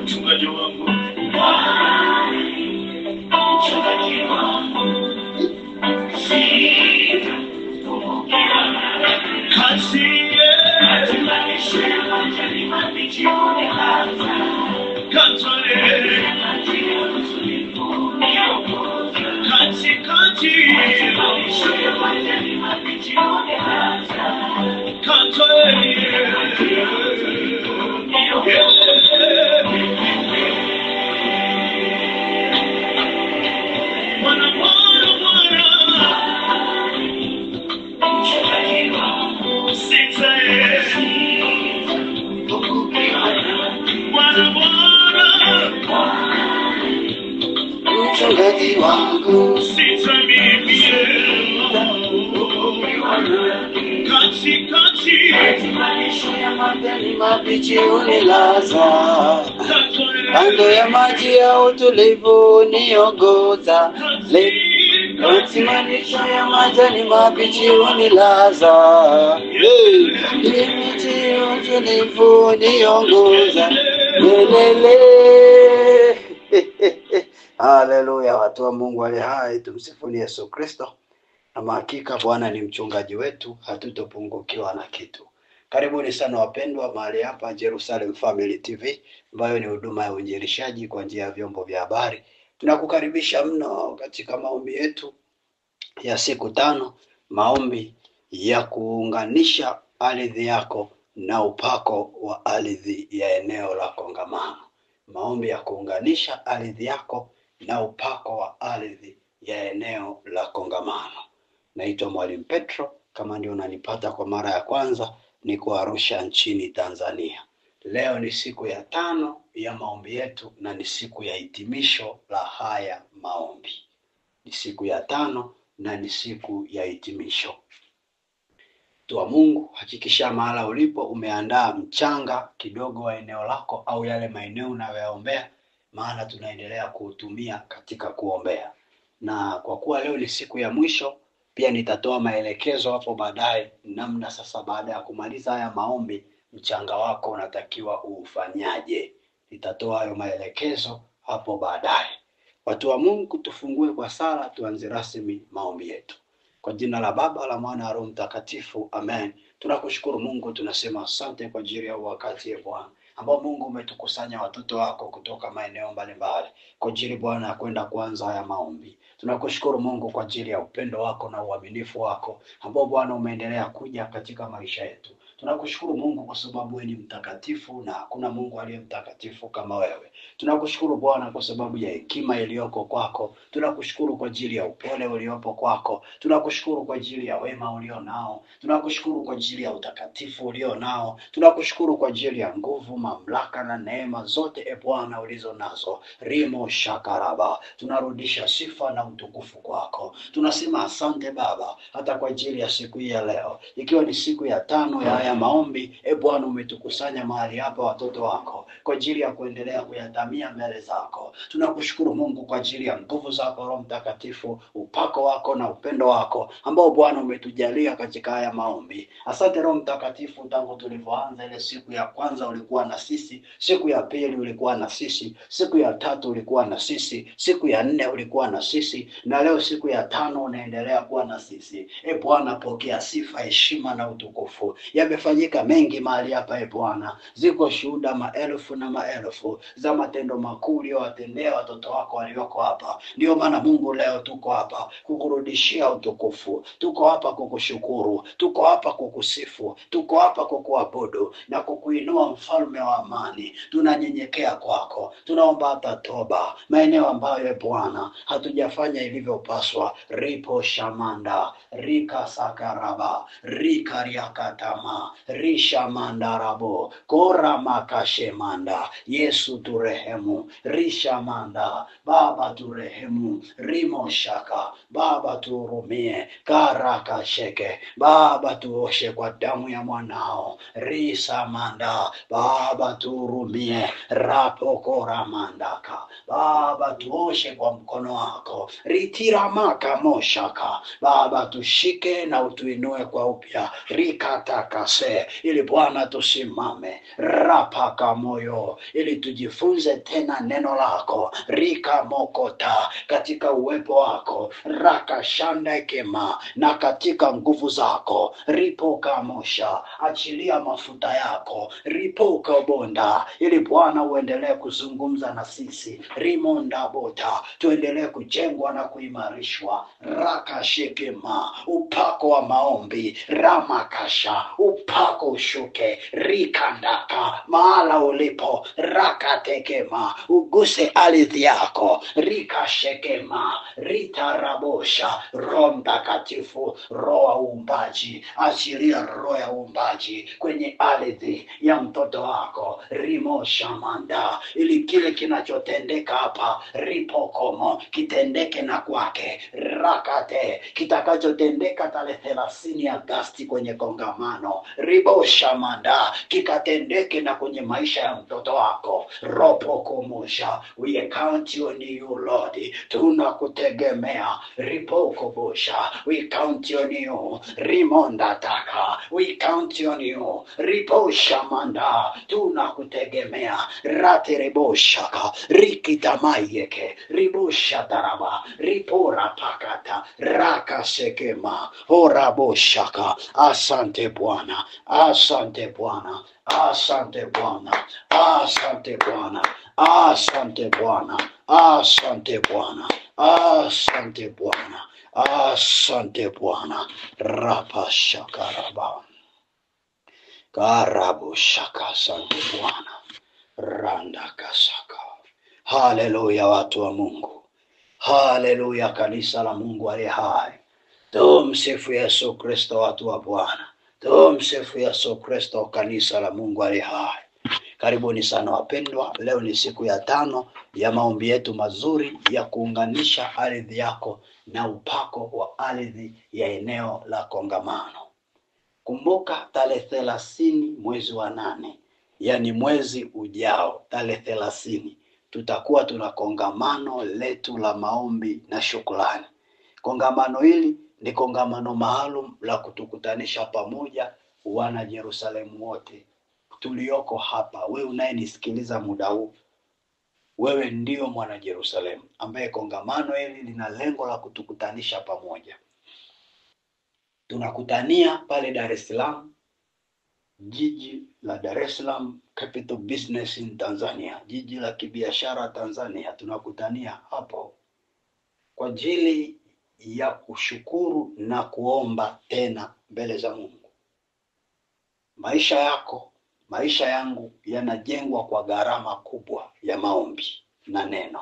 mchungaji wangu. Mchungaji wangu majani mabichi unilaza, kando ya maji ya utulivu niongoza. Malisho ya majani mabichi unilaza, miti ya utulivu niongoza. Haleluya, watu wa Mungu aliye hai, tumsifuni Yesu Kristo. Na hakika Bwana ni mchungaji wetu, hatutopungukiwa na kitu. Karibuni sana wapendwa mahali hapa Jerusalem Family TV, ambayo ni huduma ya uinjilishaji kwa njia ya vyombo vya habari. Tunakukaribisha mno katika maombi yetu ya siku 5, maombi ya kuunganisha ardhi yako na upako wa ardhi ya eneo la kongamano. Maombi ya kuunganisha ardhi yako na upako wa ardhi ya eneo la kongamano. Naitwa Mwalimu Petro. Kama ndio unanipata kwa mara ya kwanza, niko Arusha nchini Tanzania. Leo ni siku ya 5 ya maombi yetu na ni siku ya hitimisho la haya maombi. Ni siku ya 5 na ni siku ya hitimisho. Mtu wa Mungu, hakikisha mahala ulipo umeandaa mchanga kidogo wa eneo lako au yale maeneo unayoyaombea, maana tunaendelea kuutumia katika kuombea. Na kwa kuwa leo ni siku ya mwisho, pia nitatoa maelekezo hapo baadaye namna sasa baada ya kumaliza haya maombi mchanga wako unatakiwa ufanyaje. Nitatoa hayo maelekezo hapo baadaye. Watu wa Mungu, tufungue kwa sala, tuanze rasmi maombi yetu. Kwa jina la Baba, la Mwana, na Roho Mtakatifu, amen. Tunakushukuru Mungu, tunasema asante kwa ajili ya wakati ya Bwana ambao Mungu umetukusanya watoto wako kutoka maeneo mbalimbali kwa ajili Bwana ya kwenda kuanza haya maombi. Tunakushukuru Mungu kwa ajili ya upendo wako na uaminifu wako ambao Bwana umeendelea kuja katika maisha yetu. Tunakushukuru Mungu kwa sababu wewe ni mtakatifu na hakuna Mungu aliye mtakatifu kama wewe. Tunakushukuru Bwana kwa sababu ya hekima iliyoko kwako. Tunakushukuru kwa ajili ya upole uliopo kwako. Tunakushukuru kwa ajili ya wema ulionao. Tunakushukuru kwa ajili ya utakatifu ulionao. Tunakushukuru kwa ajili ya nguvu, mamlaka na neema zote Bwana ulizo nazo. Rimo shakaraba. Tunarudisha sifa na utukufu kwako. Tunasema asante Baba hata kwa ajili ya siku hii ya leo. Ikiwa ni siku ya 5 ya haya maombi, Bwana umetukusanya mahali hapa watoto wako kwa ajili ya kuendelea kuyadhamia mbele zako. Tunakushukuru Mungu kwa ajili ya nguvu zako Roho Mtakatifu, upako wako na upendo wako ambao Bwana umetujalia katika haya maombi. Asante Roho Mtakatifu, tangu tulipoanza ile siku ya kwanza ulikuwa na sisi, siku ya pili ulikuwa na sisi, siku ya 3 ulikuwa na sisi, siku ya 4 ulikuwa na sisi, na leo siku ya 5 unaendelea kuwa na sisi. Bwana, pokea sifa, heshima na utukufu. Yamefanyika mengi mahali hapa Bwana. Ziko shuhuda maelfu na maelfu za matendo makuu uliyowatendea watoto wako walioko hapa. Ndio maana Mungu leo tuko hapa kukurudishia utukufu. Tuko hapa kukushukuru. Tuko hapa kukusifu. Tuko hapa kukuabudu na kukuinua mfalme wa amani. Tunanyenyekea kwako. Tunaomba hata toba maeneo ambayo Bwana hatujafanya ilivyopaswa. Ripo shamanda, rika sakaraba, rika riakatama, risha mandarabo, kora makashemanda. Yesu turehemu, risha manda. Baba turehemu, rimo shaka. Baba tuhurumie, karaka sheke. Baba tuoshe kwa damu ya mwanao. Risa manda, Baba turumie. Rapokora mandaka, Baba tuoshe kwa mkono wako. Ritiramaka moshaka, Baba tushike na utuinue kwa upya. Rikatakase, ili Bwana tusimame. Rapaka moyo, ili tujifunze tena neno lako. Rika mokota, katika uwepo wako. Raka shandekema, na katika nguvu zako. Ripoka mosha, achilia mafuta yako. Ripoka bonda, ili Bwana uendelee kuzungumza na sisi. Rimonda bota, tuendelee kujengwa na kuimarishwa. Raka shekema, upako wa maombi. Ramakasha, upako ushuke. Rikandaka, mahala ulipo. Raka tekema, uguse ardhi yako. Rika shekema, ritarabosha. Roho Mtakatifu, roho wa uumbaji, achilia roho ya uumbaji kwenye ardhi ya mtoto wako. Rimosha manda, ili kile kinachotendeka hapa ripokomo kitendeke na kwake. Rakate, kitakachotendeka tarehe 30 Agosti kwenye kongamano. Ribosha manda, kikatendeke na kwenye maisha ya mtoto wako. Ropokomosha, we count on you Lord, tunakutegemea. Ripokobosha, we count on you. Rimonda taka, we count on you. Riposha manda, tunakutegemea. Ratereboshaka, rikitamayeke, ribosha taraba, ripora pakata, raka sekema, oraboshaka. Asante Bwana, asante Bwana, asante Bwana, asante Bwana, asante Bwana, asante Bwana, asante Bwana, asante Bwana. Rapa shakaraba, karabu shaka. Asante Bwana. Randa kasaka. Haleluya watu wa Mungu. Haleluya kanisa la Mungu aliye hai. Tumsifu Yesu Kristo watu wa Bwana. Tumsifu Yesu Kristo kanisa la Mungu aliye hai. Karibuni sana wapendwa. Leo ni siku ya 5 ya maombi yetu mazuri ya kuunganisha ardhi yako na upako wa ardhi ya eneo la kongamano. Kumbuka tarehe 30 mwezi wa 8, yani mwezi ujao, tarehe 30 tutakuwa tuna kongamano letu la maombi na shukrani. Kongamano hili ni kongamano maalum la kutukutanisha pamoja wana Yerusalemu wote tulioko hapa. Wewe unayenisikiliza muda huu, wewe ndio mwana Yerusalemu ambaye kongamano hili lina lengo la kutukutanisha pamoja. Tunakutania pale Dar es Salaam, jiji la Dar es Salaam, capital business in Tanzania, jiji la kibiashara Tanzania. Tunakutania hapo kwa ajili ya kushukuru na kuomba tena mbele za Mungu. Maisha yako, maisha yangu yanajengwa kwa gharama kubwa ya maombi na neno.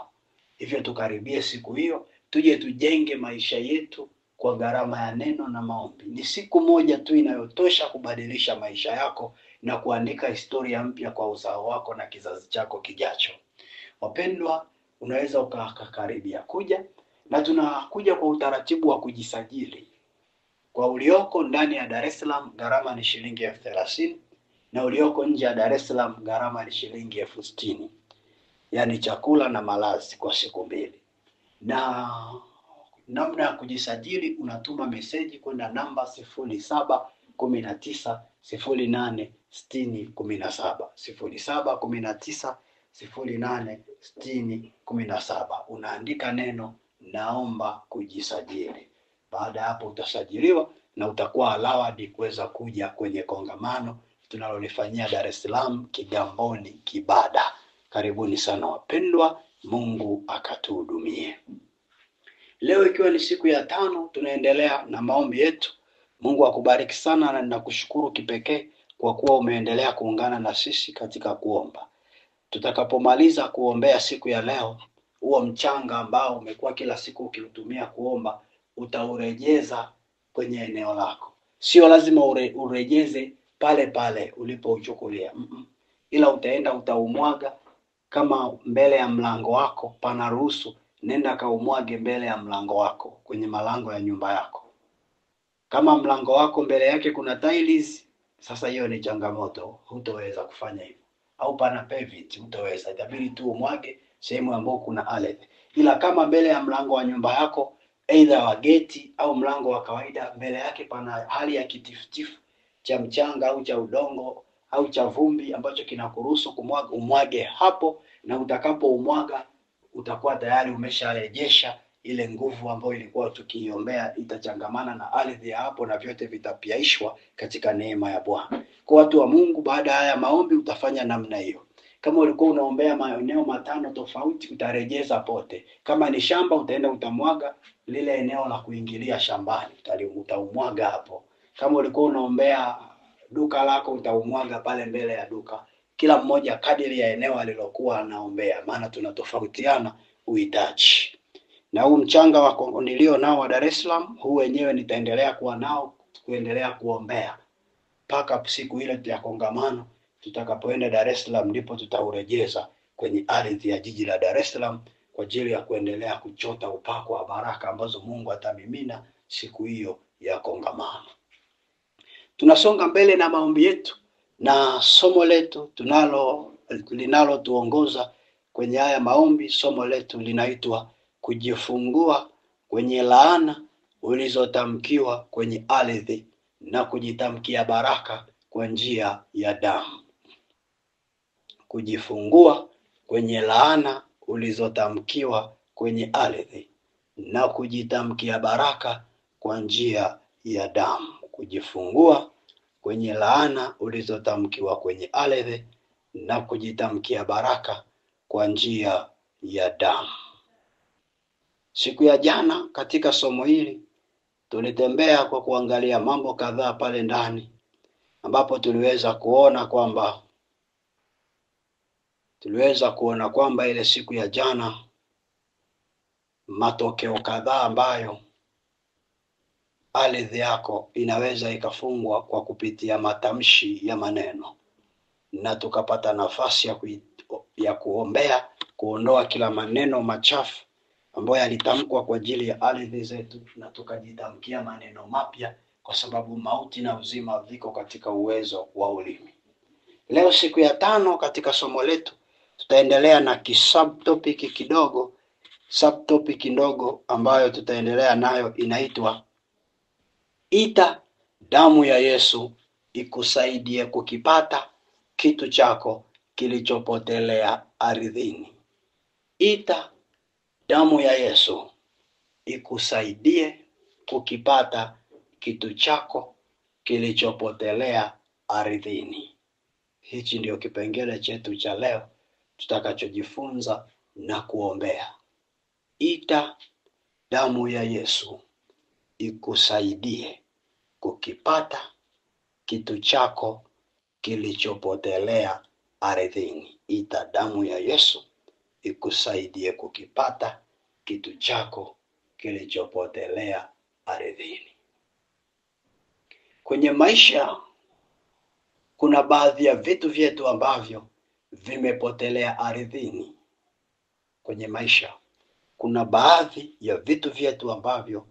Hivyo tukaribie siku hiyo, tuje tujenge maisha yetu kwa gharama ya neno na maombi. Ni siku moja tu inayotosha kubadilisha maisha yako na kuandika historia mpya kwa uzao wako na kizazi chako kijacho. Wapendwa, unaweza ukakaribia kuja, na tunakuja kwa utaratibu wa kujisajili. Kwa ulioko ndani ya Dar es Salaam gharama ni shilingi 30,000, na ulioko nje ya Dar es Salaam gharama ni shilingi 60,000. Yani chakula na malazi kwa siku 2. Na namna ya kujisajili, unatuma meseji kwenda namba 0719086017, 0719086017. Unaandika neno naomba kujisajili. Baada ya hapo utasajiliwa na utakuwa allowed kuweza kuja kwenye kongamano tunalolifanyia Dar es Salaam, Kigamboni, Kibada. Karibuni sana wapendwa, Mungu akatuhudumie. Leo ikiwa ni siku ya 5, tunaendelea na maombi yetu. Mungu akubariki sana, na ninakushukuru kipekee kwa kuwa umeendelea kuungana na sisi katika kuomba. Tutakapomaliza kuombea siku ya leo, huo mchanga ambao umekuwa kila siku ukiutumia kuomba, utaurejeza kwenye eneo lako. Sio lazima urejeze pale pale ulipouchukulia. Ila utaenda utaumwaga kama mbele ya mlango wako panaruhusu, nenda kaumwage mbele ya mlango wako, kwenye malango ya nyumba yako. Kama mlango wako mbele yake kuna tiles, Sasa hiyo ni changamoto, hutoweza kufanya hivyo. Au pana pavement, hutoweza, itabidi tu umwage sehemu ambayo kuna ardhi. Ila kama mbele ya mlango wa nyumba yako, aidha wa geti au mlango wa kawaida, mbele yake pana hali ya kitifutifu cha mchanga au cha udongo au cha vumbi ambacho kinakuruhusu kumwaga, umwage hapo, na utakapo umwaga utakuwa tayari umesharejesha ile nguvu ambayo ilikuwa tukiiombea, itachangamana na ardhi ya hapo na vyote vitapiaishwa katika neema ya Bwana. Kwa watu wa Mungu, baada ya haya maombi utafanya namna hiyo. Kama ulikuwa unaombea maeneo matano tofauti, utarejeza pote. Kama ni shamba, utaenda utamwaga lile eneo la kuingilia shambani, utaumwaga hapo. Kama ulikuwa unaombea duka lako, utaumwaga pale mbele ya duka. Kila mmoja kadiri ya eneo alilokuwa anaombea, maana tunatofautiana uhitaji. Na huu mchanga wako nilio nao wa Dar es Salaam, huu wenyewe nitaendelea kuwa nao, kuendelea kuombea mpaka siku ile ya kongamano tutakapoenda Dar es Salaam, ndipo tutaurejeza kwenye ardhi ya jiji la Dar es Salaam kwa ajili ya kuendelea kuchota upako wa baraka ambazo Mungu atamimina siku hiyo ya kongamano. Tunasonga mbele na maombi yetu, na somo letu linalotuongoza kwenye haya maombi, somo letu linaitwa kujifungua kwenye laana ulizotamkiwa kwenye ardhi na kujitamkia baraka kwa njia ya damu. Kujifungua kwenye laana ulizotamkiwa kwenye ardhi na kujitamkia baraka kwa njia ya damu. Kujifungua kwenye laana ulizotamkiwa kwenye ardhi na kujitamkia baraka kwa njia ya damu. Siku ya jana katika somo hili tulitembea kwa kuangalia mambo kadhaa pale ndani, ambapo tuliweza kuona kwamba ile siku ya jana matokeo kadhaa ambayo ardhi yako inaweza ikafungwa kwa kupitia matamshi ya maneno, na tukapata nafasi ya kuombea kuondoa kila maneno machafu ambayo yalitamkwa kwa ajili ya ardhi zetu, na tukajitamkia maneno mapya, kwa sababu mauti na uzima viko katika uwezo wa ulimi. Leo siku ya 5 katika somo letu tutaendelea na subtopic ndogo ambayo tutaendelea nayo, inaitwa ita damu ya Yesu ikusaidie kukipata kitu chako kilichopotelea ardhini. Ita damu ya Yesu ikusaidie kukipata kitu chako kilichopotelea ardhini. Hichi ndio kipengele chetu cha leo tutakachojifunza na kuombea. Ita damu ya Yesu ikusaidie kukipata kitu chako kilichopotelea ardhini. Ita damu ya Yesu ikusaidie kukipata kitu chako kilichopotelea ardhini. Kwenye maisha kuna baadhi ya vitu vyetu ambavyo vimepotelea ardhini. Kwenye maisha kuna baadhi ya vitu vyetu ambavyo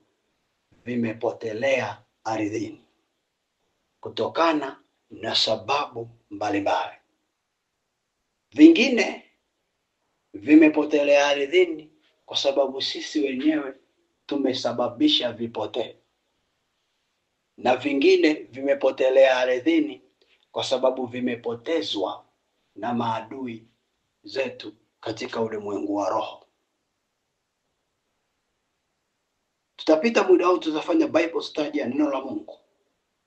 vimepotelea ardhini kutokana na sababu mbalimbali. Vingine vimepotelea ardhini kwa sababu sisi wenyewe tumesababisha vipotee, na vingine vimepotelea ardhini kwa sababu vimepotezwa na maadui zetu katika ulimwengu wa roho. Tutapita muda huu, tutafanya Bible study ya neno la Mungu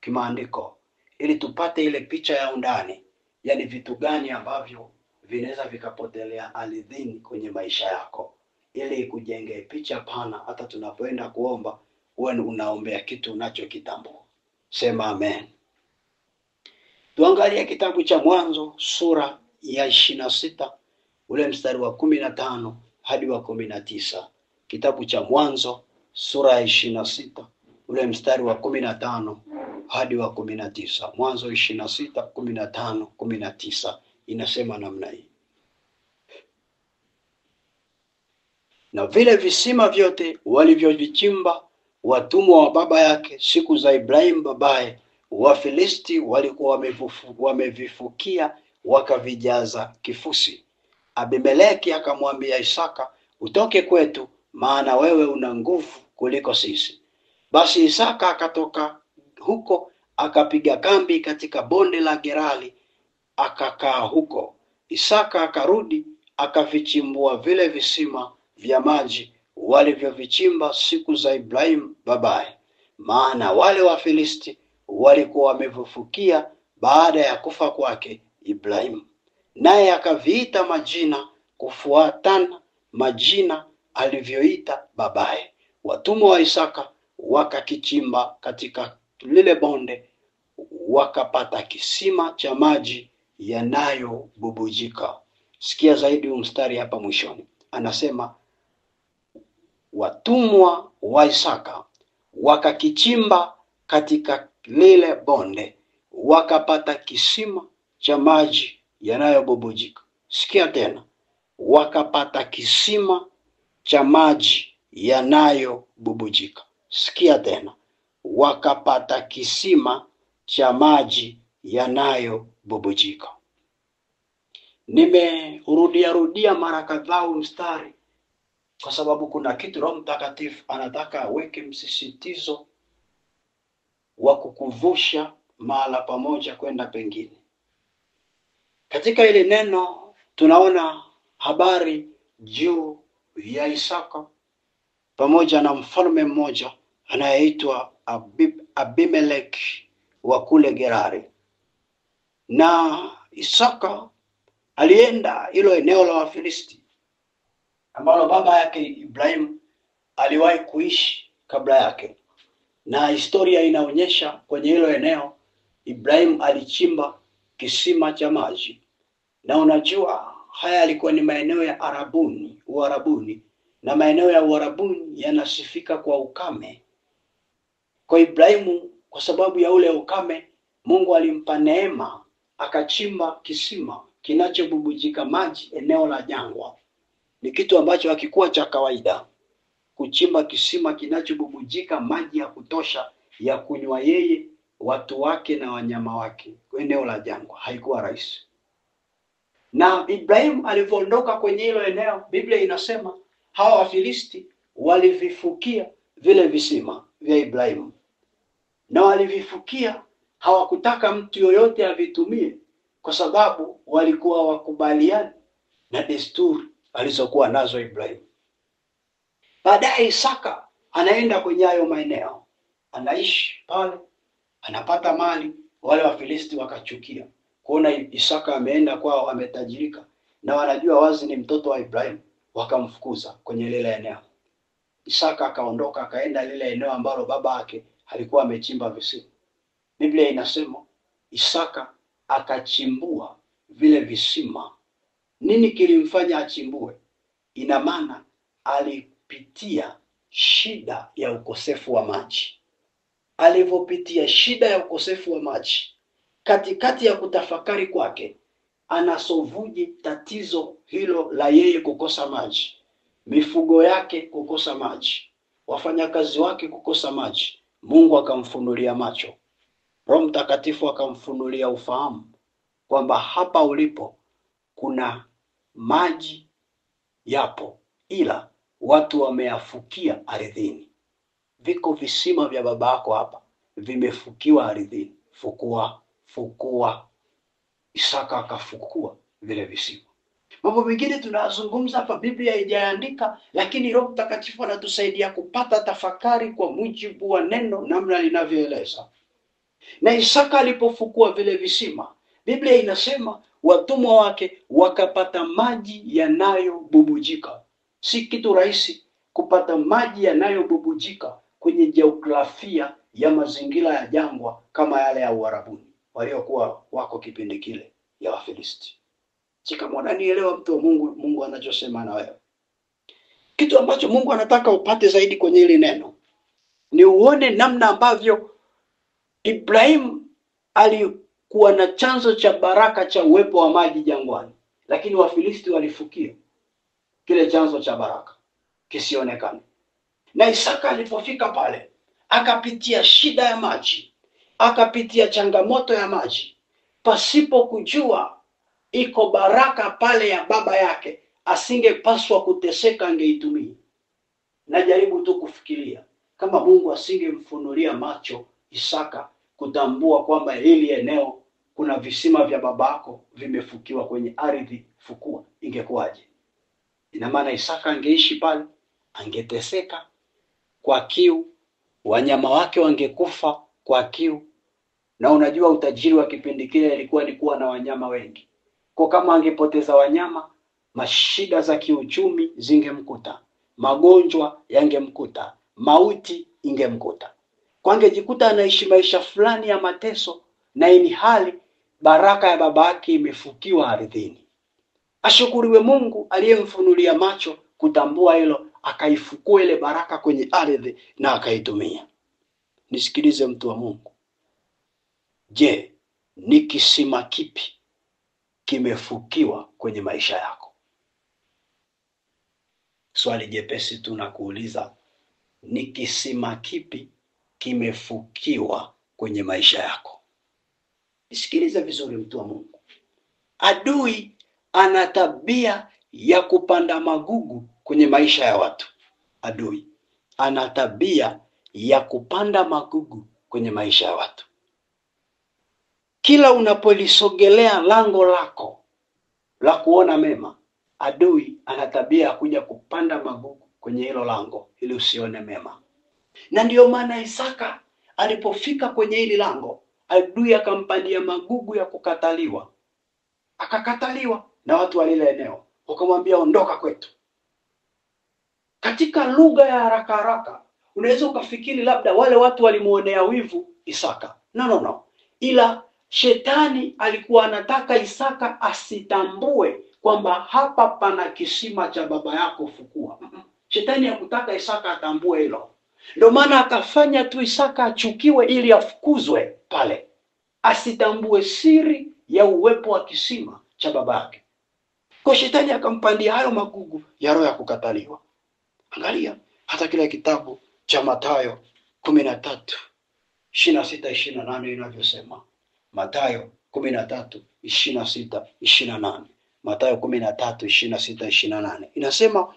kimaandiko, ili tupate ile picha ya undani, yani vitu gani ambavyo vinaweza vikapotelea ardhini kwenye maisha yako, ili kujenge picha pana hata tunapoenda kuomba uwe unaombea kitu unachokitambua. Sema amen. Tuangalie kitabu cha Mwanzo sura ya 26 ule mstari wa 15 hadi wa 19. Kitabu cha Mwanzo sura ya 26 ule mstari wa 15 hadi wa 19. Mwanzo 26, 15, 19 inasema namna hii: na vile visima vyote walivyovichimba watumwa wa baba yake siku za Ibrahim babaye, Wafilisti walikuwa wamevifukia wakavijaza kifusi. Abimeleki akamwambia Isaka, utoke kwetu, maana wewe una nguvu kuliko sisi. Basi Isaka akatoka huko akapiga kambi katika bonde la Gerari akakaa huko. Isaka akarudi akavichimbua vile visima vya maji walivyovichimba siku za Ibrahimu babaye, maana wale Wafilisti walikuwa wamevifukia baada ya kufa kwake Ibrahimu. Naye akaviita majina kufuatana majina alivyoita babaye. Watumwa wa Isaka wakakichimba katika lile bonde, wakapata kisima cha maji yanayobubujika. Sikia zaidi mstari hapa mwishoni. Anasema watumwa wa Isaka wakakichimba katika lile bonde, wakapata kisima cha maji yanayobubujika. Sikia tena, wakapata kisima cha maji yanayobubujika. Sikia tena, wakapata kisima cha maji yanayobubujika. Nimerudia mara kadhaa mstari kwa sababu kuna kitu Roho Mtakatifu anataka aweke msisitizo wa kukuvusha mahala pamoja kwenda pengine. Katika ile neno tunaona habari juu ya Isaka pamoja na mfalme mmoja anayeitwa Abimeleki wa kule Gerari. Na Isaka alienda hilo eneo la Wafilisti ambalo baba yake Ibrahimu aliwahi kuishi kabla yake. Na historia inaonyesha kwenye hilo eneo Ibrahimu alichimba kisima cha maji. Na unajua haya yalikuwa ni maeneo ya Uarabuni, na maeneo ya Uarabuni yanasifika kwa ukame. Kwa Ibrahimu, kwa sababu ya ule ukame, Mungu alimpa neema akachimba kisima kinachobubujika maji eneo la jangwa. Ni kitu ambacho hakikuwa cha kawaida kuchimba kisima kinachobubujika maji ya kutosha ya kunywa yeye, watu wake na wanyama wake eneo la jangwa. Haikuwa rahisi. Na Ibrahimu alivyoondoka kwenye hilo eneo, Biblia inasema hawa Wafilisti walivifukia vile visima vya Ibrahimu. Na walivifukia, hawakutaka mtu yoyote avitumie kwa sababu walikuwa wakubaliani na desturi alizokuwa nazo Ibrahimu. Baadaye Isaka anaenda kwenye hayo maeneo, anaishi pale, anapata mali. Wale Wafilisti wakachukia kuona Isaka ameenda kwao, ametajirika, na wanajua wazi ni mtoto wa Ibrahimu, wakamfukuza kwenye lile eneo. Isaka akaondoka akaenda lile eneo ambalo baba yake alikuwa amechimba visima. Biblia inasema Isaka akachimbua vile visima. Nini kilimfanya achimbue? Ina maana alipitia shida ya ukosefu wa maji. Alivyopitia shida ya ukosefu wa maji, katikati ya kutafakari kwake, anasovuje tatizo hilo la yeye kukosa maji, mifugo yake kukosa maji, wafanyakazi wake kukosa maji. Mungu akamfunulia macho. Roho Mtakatifu akamfunulia ufahamu kwamba hapa ulipo kuna maji yapo, ila watu wameyafukia ardhini. Viko visima vya babako hapa vimefukiwa ardhini. Fukua. Isaka akafukua vile visima. Mambo mengine tunazungumza hapa Biblia haijaandika, lakini Roho Mtakatifu anatusaidia kupata tafakari kwa mujibu wa neno namna linavyoeleza. Na Isaka alipofukua vile visima, Biblia inasema watumwa wake wakapata maji yanayobubujika. Si kitu rahisi kupata maji yanayobubujika kwenye jiografia ya mazingira ya jangwa kama yale ya Uarabuni waliokuwa wako kipindi kile ya Wafilisti. Kama unanielewa mtu wa Mungu, Mungu anachosema na wewe. Kitu ambacho Mungu anataka upate zaidi kwenye hili neno ni uone namna ambavyo Ibrahimu alikuwa na chanzo cha baraka cha uwepo wa maji jangwani, lakini Wafilisti walifukia kile chanzo cha baraka kisionekane. Na Isaka alipofika pale akapitia shida ya maji, akapitia changamoto ya maji pasipo kujua iko baraka pale ya baba yake, asingepaswa kuteseka, angeitumia. Najaribu tu kufikiria kama Mungu asingemfunulia macho Isaka kutambua kwamba hili eneo kuna visima vya babako vimefukiwa kwenye ardhi, fukua, ingekuwaje? Ina maana Isaka angeishi pale, angeteseka kwa kiu, wanyama wake wangekufa kwa kiu. Na unajua utajiri wa kipindi kile ilikuwa ni kuwa na wanyama wengi. Kwa kama angepoteza wanyama, mashida za kiuchumi zingemkuta, magonjwa yangemkuta, mauti ingemkuta. Kwa angejikuta anaishi maisha fulani ya mateso, na ini hali baraka ya baba yake imefukiwa ardhini. Ashukuriwe Mungu aliyemfunulia macho kutambua hilo, akaifukua ile baraka kwenye ardhi na akaitumia. Nisikilize mtu wa Mungu. Je, ni kisima kipi kimefukiwa kwenye maisha yako? Swali jepesi tu na kuuliza, ni kisima kipi kimefukiwa kwenye maisha yako? Nisikilize vizuri mtu wa Mungu. Adui ana tabia ya kupanda magugu kwenye maisha ya watu. Adui ana tabia ya kupanda magugu kwenye maisha ya watu. Kila unapolisogelea lango lako la kuona mema, adui ana tabia ya kuja kupanda magugu kwenye hilo lango ili usione mema. Na ndio maana Isaka alipofika kwenye hili lango, adui akampandia magugu ya kukataliwa. Akakataliwa na watu wa lile eneo, wakamwambia ondoka kwetu. Katika lugha ya haraka haraka unaweza ukafikiri labda wale watu walimuonea wivu Isaka. No. Ila shetani alikuwa anataka Isaka asitambue kwamba hapa pana kisima cha baba yako, fukua. Shetani hakutaka Isaka atambue hilo. Ndio maana akafanya tu Isaka achukiwe ili afukuzwe pale, asitambue siri ya uwepo wa kisima cha baba yake. Kwa shetani akampandia hayo magugu ya roho ya kukataliwa. Angalia hata kile kitabu cha Mathayo 13:26-28 inavyosema. Mathayo 13:26-28. Mathayo 13:26-28 inasema,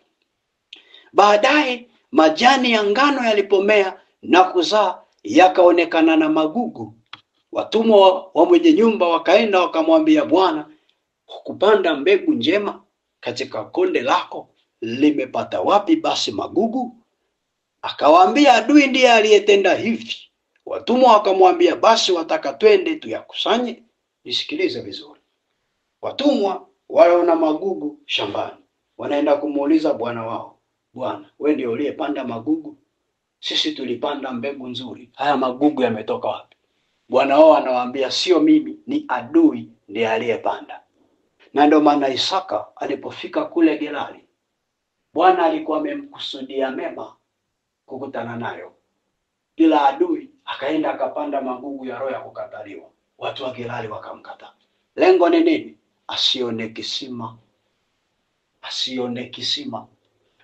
baadaye majani ya ngano yalipomea na kuzaa, yakaonekana na magugu. Watumwa wa mwenye nyumba wakaenda wakamwambia Bwana, hukupanda mbegu njema katika konde lako? Limepata wapi basi magugu? Akawaambia, adui ndiye aliyetenda hivi. Watumwa wakamwambia, basi wataka twende tuyakusanye? Nisikilize vizuri. Watumwa wanaona magugu shambani, wanaenda kumuuliza bwana wao, Bwana, wewe ndio uliyepanda magugu? Sisi tulipanda mbegu nzuri, haya magugu yametoka wapi? Bwana wao anawaambia, sio mimi, ni adui ndiye aliyepanda. Na ndio maana Isaka alipofika kule Gerari, Bwana alikuwa amemkusudia mema kukutana nayo, ila adui akaenda akapanda magugu ya roho ya kukataliwa. Watu wa Gerari wakamkataa. Lengo ni nini? Asione kisima. Asione kisima.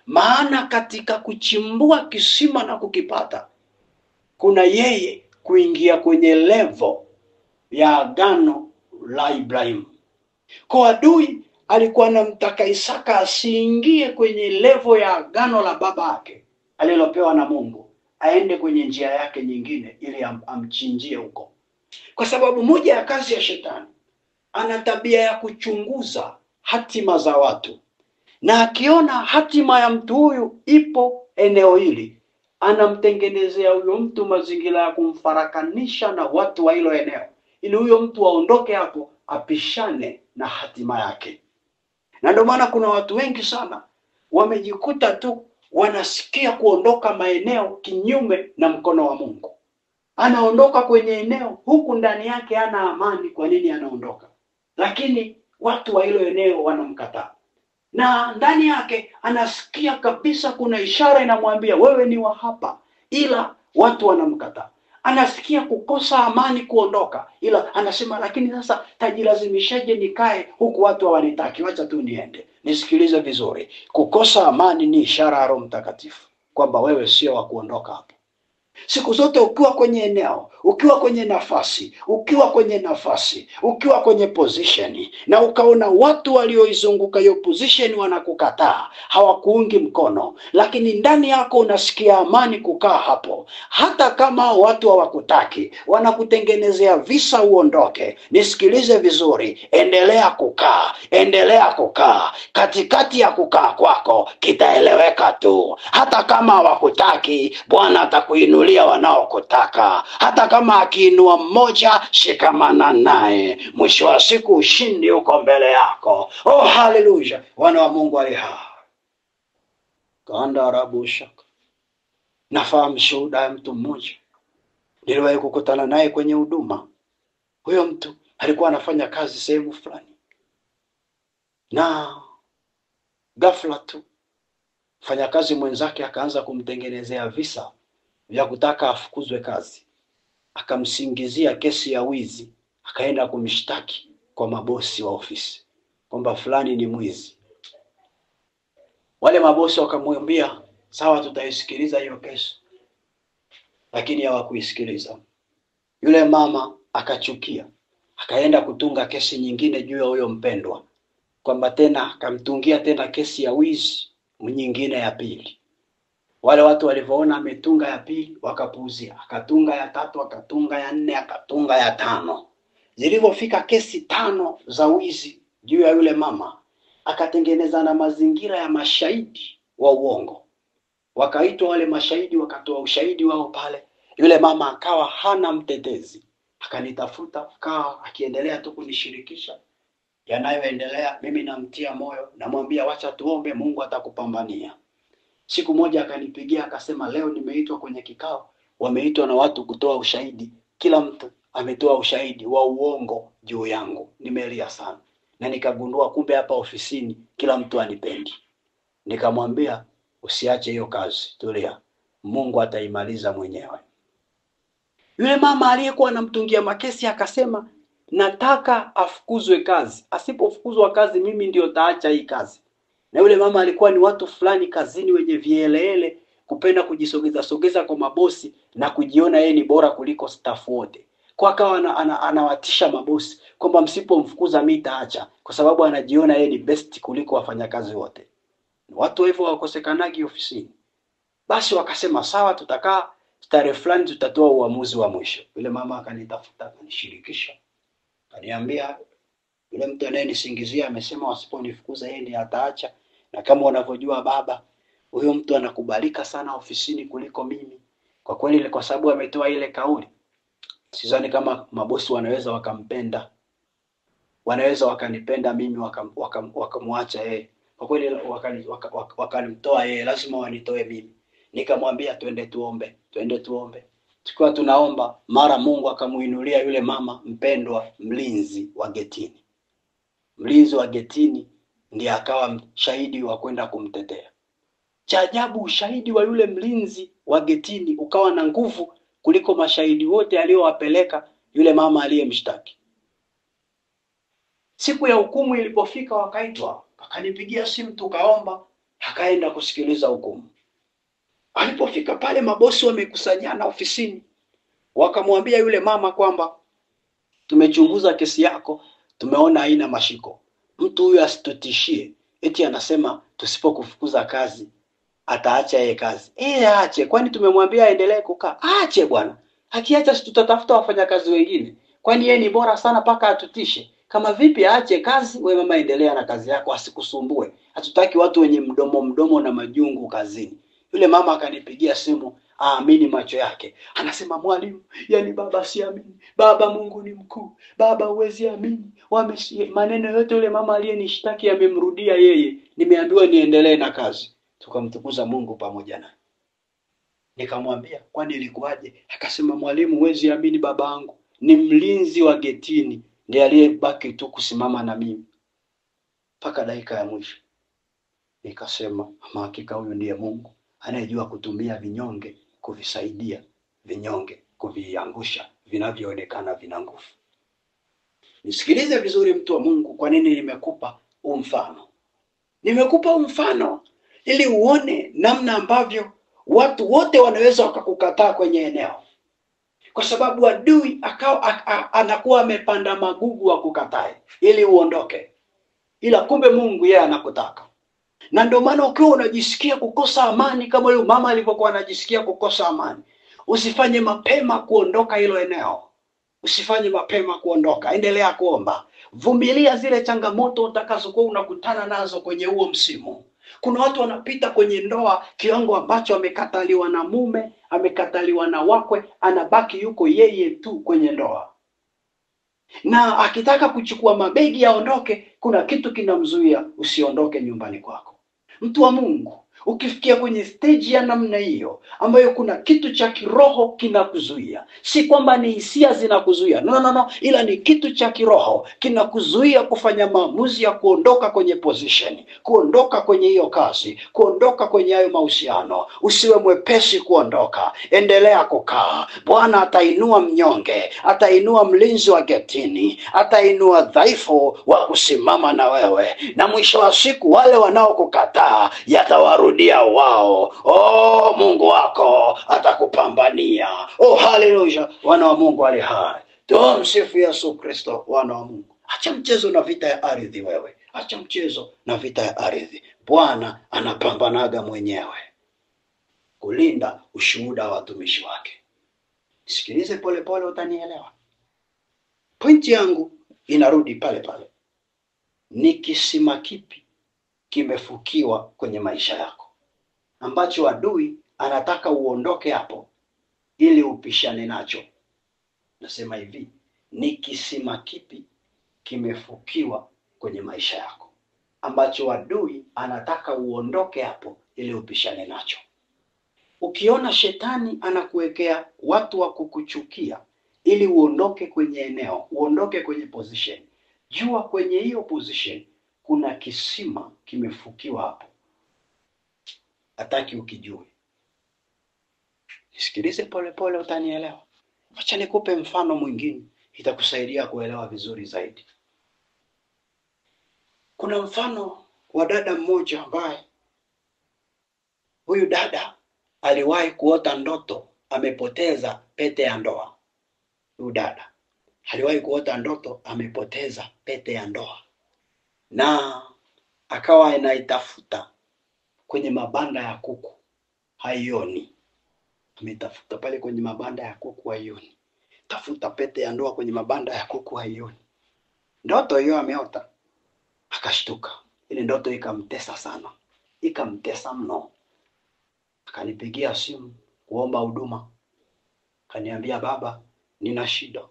Maana katika kuchimbua kisima na kukipata, kuna yeye kuingia kwenye level ya agano la Ibrahimu. Kwa adui alikuwa anamtaka Isaka asiingie kwenye level ya agano la baba yake alilopewa na Mungu, aende kwenye njia yake nyingine ili amchinjie huko. Kwa sababu moja ya kazi ya shetani, ana tabia ya kuchunguza hatima za watu, na akiona hatima ya mtu huyu ipo eneo hili, anamtengenezea huyo mtu mazingira ya kumfarakanisha na watu wa hilo eneo, ili huyo mtu aondoke hapo apishane na hatima yake. Na ndio maana kuna watu wengi sana wamejikuta tu wanasikia kuondoka maeneo kinyume na mkono wa Mungu. Anaondoka kwenye eneo huku ndani yake hana amani. Kwa nini anaondoka? Lakini watu wa hilo eneo wanamkataa. Na ndani yake anasikia kabisa kuna ishara inamwambia wewe ni wa hapa, ila watu wanamkataa. Anasikia kukosa amani kuondoka, ila anasema lakini sasa tajilazimishaje nikae huku watu hawanitaki, wacha tu niende. Nisikilize vizuri. Kukosa amani ni ishara ya Roho Mtakatifu kwamba wewe sio wa kuondoka hapo. Siku zote ukiwa kwenye eneo ukiwa kwenye nafasi, ukiwa kwenye position, na ukaona watu walioizunguka hiyo position wanakukataa, hawakuungi mkono, lakini ndani yako unasikia amani kukaa hapo, hata kama watu hawakutaki, wanakutengenezea visa uondoke. Nisikilize vizuri, endelea kukaa. Katikati ya kukaa kwako kitaeleweka tu. Hata kama hawakutaki, Bwana atakuinulia wanaokutaka. Hata kama akiinua mmoja, shikamana naye. Mwisho wa siku ushindi uko mbele yako. Oh, haleluya! Wana wa Mungu ali hai. Kanda arabu shaka. Nafahamu shuhuda ya mtu mmoja, niliwahi kukutana naye kwenye huduma. Huyo mtu alikuwa anafanya kazi sehemu fulani, na ghafla tu mfanyakazi mwenzake akaanza kumtengenezea visa vya kutaka afukuzwe kazi. Akamsingizia kesi ya wizi, akaenda kumshtaki kwa mabosi wa ofisi kwamba fulani ni mwizi. Wale mabosi wakamwambia sawa, tutaisikiliza hiyo kesi, lakini hawakuisikiliza. Yule mama akachukia, akaenda kutunga kesi nyingine juu ya huyo mpendwa, kwamba tena akamtungia tena kesi ya wizi nyingine ya pili. Wale watu walivyoona ametunga ya pili wakapuuzia, akatunga ya tatu, akatunga ya nne, akatunga ya tano. Zilipofika kesi 5 za wizi juu ya yule mama, akatengeneza na mazingira ya mashahidi wa uongo. Wakaitwa wale mashahidi, wakatoa ushahidi wao pale. Yule mama akawa hana mtetezi, akanitafuta, akawa akiendelea tu kunishirikisha yanayoendelea. Mimi namtia moyo, namwambia wacha tuombe, Mungu atakupambania. Siku moja akanipigia akasema, leo nimeitwa kwenye kikao, wameitwa na watu kutoa ushahidi. Kila mtu ametoa ushahidi wa uongo juu yangu. Nimelia sana, na nikagundua kumbe hapa ofisini kila mtu anipendi. Nikamwambia usiache hiyo kazi, tulia, Mungu ataimaliza mwenyewe. Yule mama aliyekuwa anamtungia makesi akasema, nataka afukuzwe kazi. Asipofukuzwa kazi, mimi ndio taacha hii kazi. Na yule mama alikuwa ni watu fulani kazini wenye vielele, kupenda kujisogeza kwa mabosi na kujiona yeye ni bora kuliko staff wote. Kwa akawa anawatisha mabosi kwamba msipomfukuza mimi taacha, kwa sababu anajiona yeye ni best kuliko wafanyakazi wote. Watu hivyo wakosekanagi ofisini. Basi wakasema sawa, tutakaa tarehe fulani tutatoa uamuzi wa mwisho. Yule mama akanitafuta, akanishirikisha, akaniambia yule mtu anayenisingizia amesema wasiponifukuza yeye ndiye ataacha, na kama unavyojua baba, huyo mtu anakubalika sana ofisini kuliko mimi. Kwa kweli kwa sababu ametoa ile kauli, sidhani kama mabosi wanaweza wakampenda. Wanaweza wakanipenda mimi wakamwacha yeye. Kwa kweli wakanimtoa yeye, lazima wanitoe mimi. Nikamwambia twende tuombe. Tukiwa tunaomba, mara Mungu akamuinulia yule mama mpendwa mlinzi wa getini. Mlinzi wa getini ndiye akawa shahidi wa kwenda kumtetea. Cha ajabu, ushahidi wa yule mlinzi wa getini ukawa na nguvu kuliko mashahidi wote aliyowapeleka yule mama aliyemshtaki. Siku ya hukumu ilipofika, wakaitwa, akanipigia simu, tukaomba, akaenda kusikiliza hukumu. Alipofika pale, mabosi wamekusanyana ofisini, wakamwambia yule mama kwamba tumechunguza kesi yako, tumeona haina mashiko. Mtu huyu asitutishie eti anasema tusipokufukuza kazi ataacha yeye kazi. Aache, kwani tumemwambia aendelee kukaa? Aache bwana. Akiacha tutatafuta wafanyakazi wengine. Kwani yeye ni bora sana paka atutishe? Kama vipi aache kazi, wewe mama endelea na kazi yako, asikusumbue. Hatutaki watu wenye mdomo na majungu kazini. Yule mama akanipigia simu, aamini macho yake. Anasema, mwalimu, yani baba siamini. Baba, Mungu ni mkuu. Baba, huwezi amini. Maneno yote yule mama aliyenishtaki yamemrudia yeye. Nimeambiwa niendelee na kazi. Tukamtukuza Mungu pamoja naye. Nikamwambia, kwani ilikuwaje? Akasema, mwalimu, huwezi amini, babangu ni mlinzi wa getini ndiye aliyebaki tu kusimama na mimi mpaka dakika ya mwisho. Nikasema, hakika huyu ndiye Mungu anayejua kutumia vinyonge kuvisaidia vinyonge, kuviangusha vinavyoonekana vina nguvu. Nisikilize vizuri, mtu wa Mungu, kwa nini nimekupa huu mfano? Nimekupa huu mfano ili uone namna ambavyo watu wote wanaweza wakakukataa kwenye eneo. kwa sababu adui anakuwa amepanda magugu wa kukatae ili uondoke, ila kumbe Mungu yeye anakutaka. Na ndio maana ukiwa unajisikia kukosa amani kama yule mama alivyokuwa anajisikia kukosa amani, usifanye mapema kuondoka hilo eneo. Usifanye mapema kuondoka, endelea kuomba. Vumilia zile changamoto utakazokuwa unakutana nazo kwenye huo msimu. Kuna watu wanapita kwenye ndoa kiwango ambacho amekataliwa na mume, amekataliwa na wakwe, anabaki yuko yeye tu kwenye ndoa. Na akitaka kuchukua mabegi aondoke, kuna kitu kinamzuia usiondoke nyumbani kwako. Mtu wa Mungu, ukifikia kwenye stage ya namna hiyo ambayo kuna kitu cha kiroho kinakuzuia, si kwamba ni hisia zinakuzuia, no, ila ni kitu cha kiroho kinakuzuia kufanya maamuzi ya kuondoka kwenye position, kuondoka kwenye hiyo kazi, kuondoka kwenye hayo mahusiano, usiwe mwepesi kuondoka. Endelea kukaa. Bwana atainua mnyonge, atainua mlinzi wa getini, atainua dhaifu wa kusimama na wewe, na mwisho wa siku wale wanaokukataa yatawarudia wao. Mungu wako atakupambania. Haleluya. Wana wa Mungu ali hai, tumsifu Yesu Kristo. Wana wa Mungu, acha mchezo na vita ya ardhi wewe, acha mchezo na vita ya ardhi. Bwana anapambanaga mwenyewe kulinda ushuhuda wa watumishi wake. Sikilize polepole, utanielewa. Pointi yangu inarudi pale pale. Ni kisima kipi kimefukiwa kwenye maisha yako ambacho adui anataka uondoke hapo ili upishane nacho? Nasema hivi, ni kisima kipi kimefukiwa kwenye maisha yako ambacho adui anataka uondoke hapo ili upishane nacho? Ukiona shetani anakuwekea watu wa kukuchukia ili uondoke kwenye eneo, uondoke kwenye position, jua kwenye hiyo position kuna kisima kimefukiwa hapo. Hataki ukijue. Sikilize polepole, utanielewa. Acha nikupe mfano mwingine, itakusaidia kuelewa vizuri zaidi. Kuna mfano wa dada mmoja ambaye huyu dada aliwahi kuota ndoto amepoteza pete ya ndoa. Huyu dada aliwahi kuota ndoto amepoteza pete ya ndoa, na akawa anaitafuta kwenye mabanda ya kuku, haioni. Ametafuta pale kwenye mabanda ya kuku, haioni. Tafuta pete ya ndoa kwenye mabanda ya kuku, haioni. Ndoto hiyo ameota, akashtuka. Ile ndoto ikamtesa sana, ikamtesa mno. Akanipigia simu kuomba huduma. Kaniambia, baba, nina shida.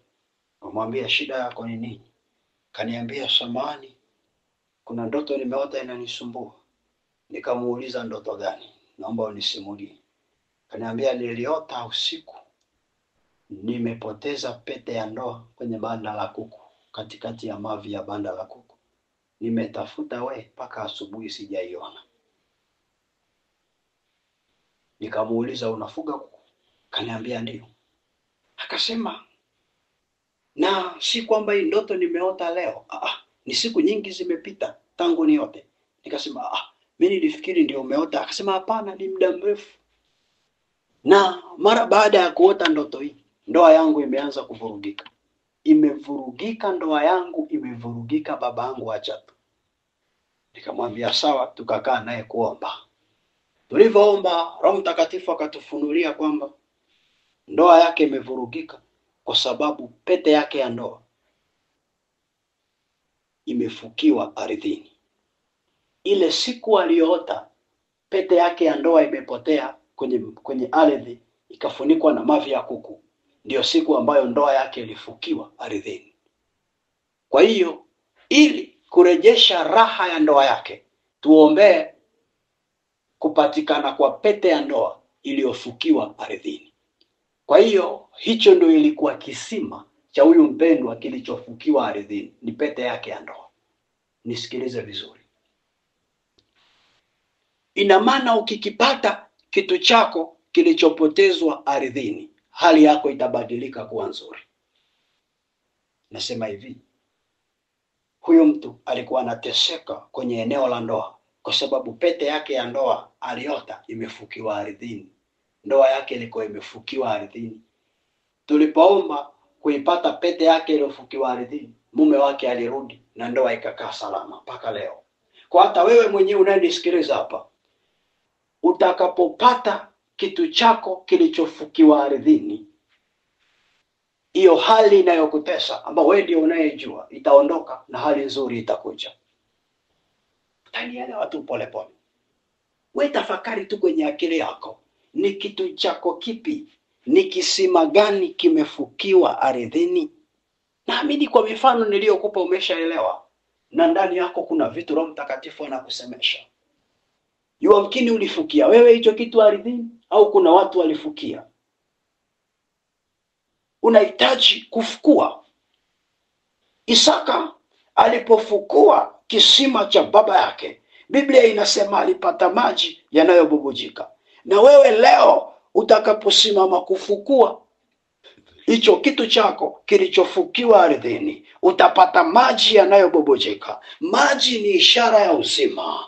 Namwambia, shida yako ni nini? Kaniambia, samahani, kuna ndoto nimeota inanisumbua. Nikamuuliza, ndoto gani? Naomba unisimulie. Kaniambia, niliota usiku nimepoteza pete ya ndoa kwenye banda la kuku, katikati ya mavi ya banda la kuku. Nimetafuta mpaka asubuhi sijaiona. Nikamuuliza, unafuga kuku? Kaniambia, ndio. Akasema, na si kwamba hii ndoto nimeota leo. Ni siku nyingi zimepita tangu niote. Nikasema, mimi nilifikiri ndio umeota. Akasema, hapana, ni muda mrefu. Na mara baada ya kuota ndoto hii, ndoa yangu imeanza kuvurugika. Imevurugika ndoa yangu, imevurugika baba yangu, acha tu. Nikamwambia sawa, tukakaa naye kuomba. Tulivyoomba, Roho Mtakatifu akatufunulia kwamba ndoa yake imevurugika kwa sababu pete yake ya ndoa imefukiwa ardhini. Ile siku aliyoota pete yake ya ndoa imepotea kwenye ardhi, ikafunikwa na mavi ya kuku, ndio siku ambayo ndoa yake ilifukiwa ardhini. Kwa hiyo ili kurejesha raha ya ndoa yake, tuombee kupatikana kwa pete ya ndoa iliyofukiwa ardhini. Kwa hiyo hicho ndio ilikuwa kisima cha huyu mpendwa kilichofukiwa ardhini, ni pete yake ya ndoa. Nisikilize vizuri. Ina maana ukikipata kitu chako kilichopotezwa ardhini, hali yako itabadilika kuwa nzuri. Nasema hivi, huyu mtu alikuwa anateseka kwenye eneo la ndoa kwa sababu pete yake ya ndoa aliota imefukiwa ardhini. Ndoa yake ilikuwa imefukiwa ardhini. Tulipoomba kuipata pete yake iliyofukiwa ardhini, mume wake alirudi na ndoa ikakaa salama mpaka leo. Kwa hata wewe mwenyewe unayenisikiliza hapa, utakapopata kitu chako kilichofukiwa ardhini, hiyo hali inayokutesa ambao wewe ndio unayejua itaondoka na hali nzuri itakuja. Utanielewa tu pole pole. Wewe tafakari tu kwenye akili yako, ni kitu chako kipi? Ni kisima gani kimefukiwa ardhini? Naamini kwa mifano niliyokupa umeshaelewa. Na ndani yako kuna vitu Roho Mtakatifu anakusemesha. Yamkini ulifukia wewe hicho kitu ardhini, au kuna watu walifukia. Unahitaji kufukua. Isaka alipofukua kisima cha baba yake, Biblia inasema alipata maji yanayobubujika. Na wewe leo utakaposimama kufukua hicho kitu chako kilichofukiwa ardhini, utapata maji yanayobubujika. Maji ni ishara ya uzima.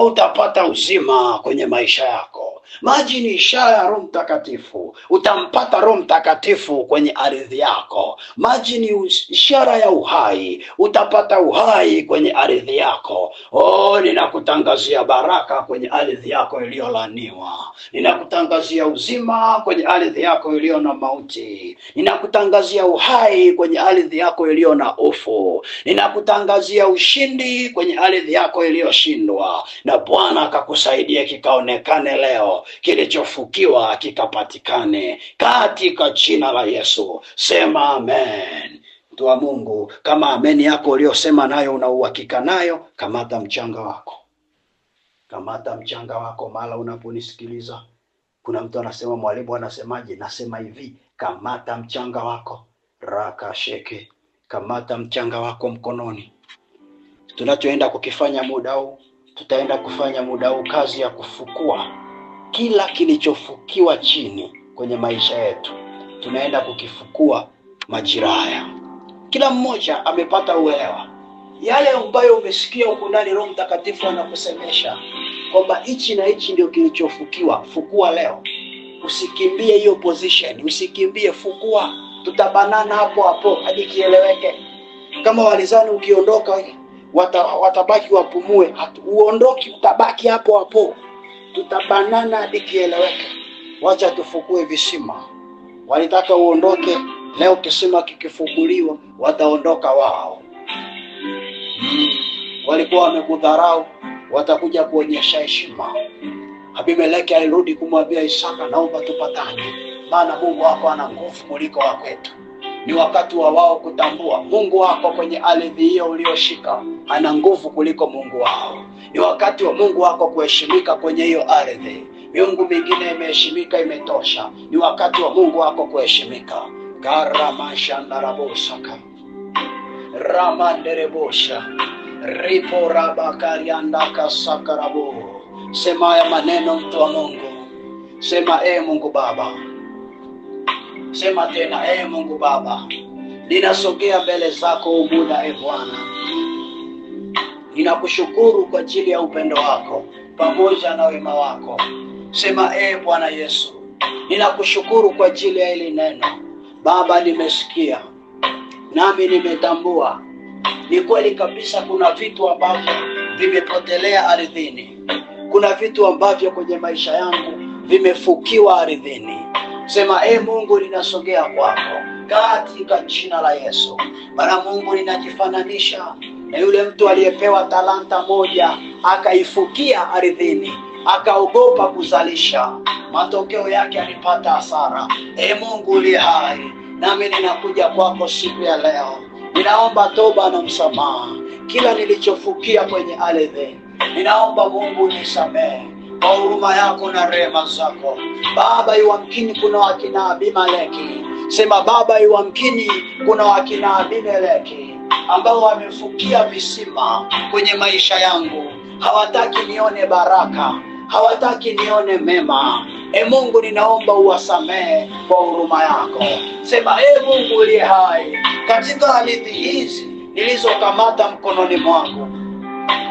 Utapata uzima kwenye maisha yako. Maji ni ishara ya Roho Mtakatifu. Utampata Roho Mtakatifu kwenye ardhi yako. Maji ni ishara ya uhai. Utapata uhai kwenye ardhi yako. Ninakutangazia baraka kwenye ardhi yako iliyolaniwa. Ninakutangazia uzima kwenye ardhi yako iliyo na mauti. Ninakutangazia uhai kwenye ardhi yako iliyo na ufu. Ninakutangazia ushindi kwenye ardhi yako iliyoshindwa. Na Bwana akakusaidia kikaonekane leo. Kilichofukiwa kikapatikane katika jina la Yesu. Sema amen. Mtu wa Mungu, kama amen yako uliyosema nayo una uhakika nayo, kamata mchanga wako. Kamata mchanga wako mala unaponisikiliza. Kuna mtu anasema, mwalimu anasemaje? Nasema hivi, kamata mchanga wako. Raka sheke. Kamata mchanga wako mkononi. Tunachoenda kukifanya muda huu, tutaenda kufanya muda huu kazi ya kufukua kila kilichofukiwa chini kwenye maisha yetu. Tunaenda kukifukua majira haya. Kila mmoja amepata uelewa. Yale ambayo umesikia huko ndani, Roho Mtakatifu anakusemesha kwamba hichi na hichi ndio kilichofukiwa. Fukua leo. Usikimbie hiyo position. Usikimbie, fukua. Tutabanana hapo hapo hadi kieleweke. Kama walizani ukiondoka watabaki wapumue, uondoki, utabaki hapo hapo. Tutabanana hadi kieleweke. Wacha tufukue visima. Walitaka uondoke, leo kisima kikifukuliwa wataondoka wao. Walikuwa wamekudharau, watakuja kuonyesha heshima. Abimeleki alirudi kumwambia Isaka, naomba tupatane, maana Mungu wako ana nguvu kuliko wa kwetu. Ni wakati wa wao kutambua Mungu wako kwenye ardhi hiyo ulioshika ana nguvu kuliko Mungu wao. Ni wakati wa Mungu wako kuheshimika kwenye hiyo ardhi. Miungu mingine imeheshimika, imetosha. Ni wakati wa Mungu wako kuheshimika. Karamashandarabosaka. Ramanderebosha. Ripo rabakariandaka sakarabo. Sema haya maneno, mtu wa Mungu. Sema, Mungu Baba. Sema tena, Mungu Baba. Ninasogea mbele zako umuda, Bwana. Ninakushukuru kwa ajili ya upendo wako pamoja na wema wako. Sema, Bwana Yesu. Ninakushukuru kwa ajili ya hili neno. Baba, nimesikia nami nimetambua. Ni kweli kabisa kuna vitu ambavyo vimepotelea ardhini. Kuna vitu ambavyo kwenye maisha yangu vimefukiwa ardhini. Sema, Mungu, ninasogea kwako katika jina la Yesu. Bwana Mungu, ninajifananisha na yule mtu aliyepewa talanta moja akaifukia ardhini, akaogopa kuzalisha. Matokeo yake alipata hasara. Mungu uliye hai, nami ninakuja kwako siku ya leo. Ninaomba toba na msamaha. Kila nilichofukia kwenye ardhi, ninaomba Mungu nisamehe kwa huruma yako na rehema zako. Baba, yamkini kuna wakina Abimeleki. Sema, Baba, yamkini kuna wakina Abimeleki ambao wamefukia visima kwenye maisha yangu. Hawataki nione baraka, hawataki nione mema. Mungu, ninaomba uwasamehe kwa huruma yako. Sema, Mungu uliye hai, katika hadithi hizi nilizokamata mkononi mwangu,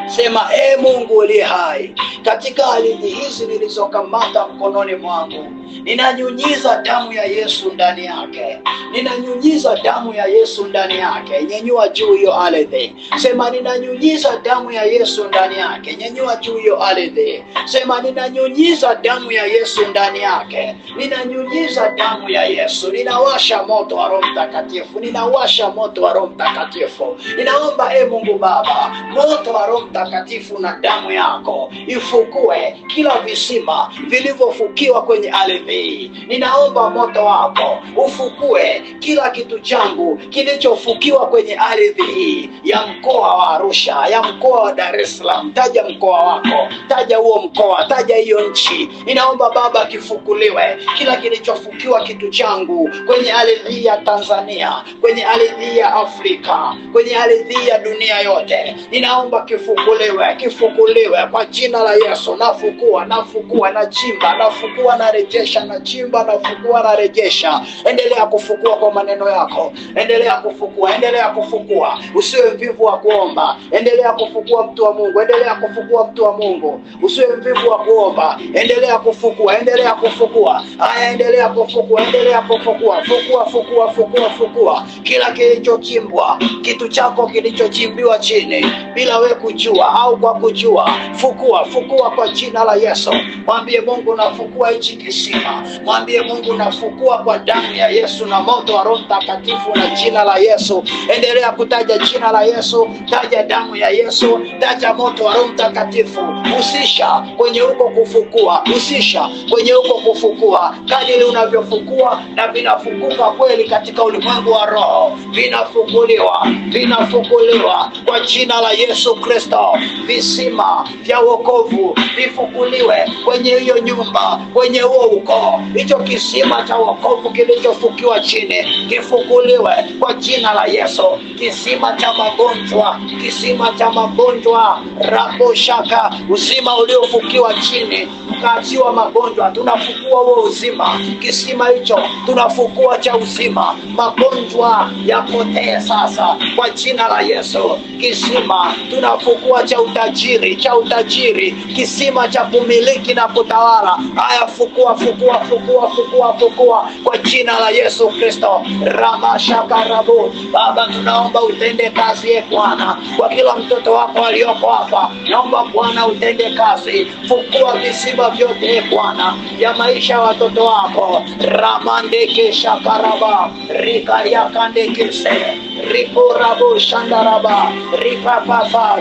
Sema, Mungu uliye hai, katika ardhi hizi nilizokamata mkononi mwangu, ninanyunyiza damu ya Yesu ndani yake. Ninanyunyiza damu ya Yesu ndani yake. Nyenyua juu hiyo ardhi. Sema, ninanyunyiza damu ya Yesu ndani yake. Nyenyua juu hiyo ardhi. Sema, ninanyunyiza damu ya Yesu ndani yake. Ninanyunyiza damu ya Yesu. Ninawasha moto wa Roho Mtakatifu. Ninawasha moto wa Roho Mtakatifu. Ninaomba Mungu Baba, moto wa Roho Mtakatifu na damu yako ifukue kila visima vilivyofukiwa kwenye ardhi. Ninaomba moto wako ufukue kila kitu changu kilichofukiwa kwenye ardhi hii ya mkoa wa Arusha, ya mkoa wa Dar es Salaam. Taja mkoa wako, taja huo mkoa, taja hiyo nchi. Ninaomba Baba kifukuliwe kila kilichofukiwa kitu changu kwenye ardhi ya Tanzania, kwenye ardhi ya Afrika, kwenye ardhi ya dunia yote. Ninaomba kifukuliwe, kifukuliwe kwa jina la Yesu. Nafukua, nafukua, nachimba, nafukua, narejesha, nachimba, nafukua, narejesha. Endelea kufukua kwa maneno yako. Endelea kufukua, endelea kufukua. Usiwe mvivu wa kuomba. Endelea kufukua mtu wa Mungu. Endelea kufukua mtu wa Mungu. Usiwe mvivu wa kuomba. Endelea kufukua, endelea kufukua. Haya, endelea kufukua, endelea kufukua. Fukua, fukua, fukua, fukua. Kila kilichochimbwa, kitu chako kilichochimbiwa chini bila wewe kujua au kwa kujua, fukua, fukua kwa jina la Yesu. Mwambie Mungu, nafukua hichi kisima. Mwambie Mungu, nafukua kwa damu ya Yesu na moto wa Roho Mtakatifu na jina la Yesu. Endelea kutaja jina la Yesu, taja damu ya Yesu, taja moto wa Roho Mtakatifu. Usisha kwenye huko kufukua, usisha kwenye huko kufukua. Kadiri unavyofukua na vinafukuka kweli katika ulimwengu wa roho, vinafukuliwa, vinafukuliwa kwa jina la Yesu Kristo. Visima vya wokovu vifukuliwe kwenye hiyo nyumba, kwenye huo ukoo. Hicho kisima cha wokovu kilichofukiwa chini kifukuliwe kwa jina la Yesu. Kisima cha magonjwa, kisima cha magonjwa, rabo shaka, uzima uliofukiwa chini ukaachiwa magonjwa, tunafukua huo uzima. Kisima hicho tunafukua cha uzima. Magonjwa yapotee sasa kwa jina la Yesu. Kisima tunafukua cha utajiri, cha utajiri. Kisima cha kumiliki na kutawala. Haya, fukua, fukua, fukua, fukua, fukua kwa jina la Yesu Kristo. Ramashakarabu. Baba, tunaomba utende kazi Bwana kwa kila mtoto wako aliyoko hapa. Naomba Bwana utende kazi. Fukua visima vyote Bwana ya maisha ya watoto wako. Ramandeke shakaraba, rikayakandeke se, rikorabo shandaraba, ripapapa,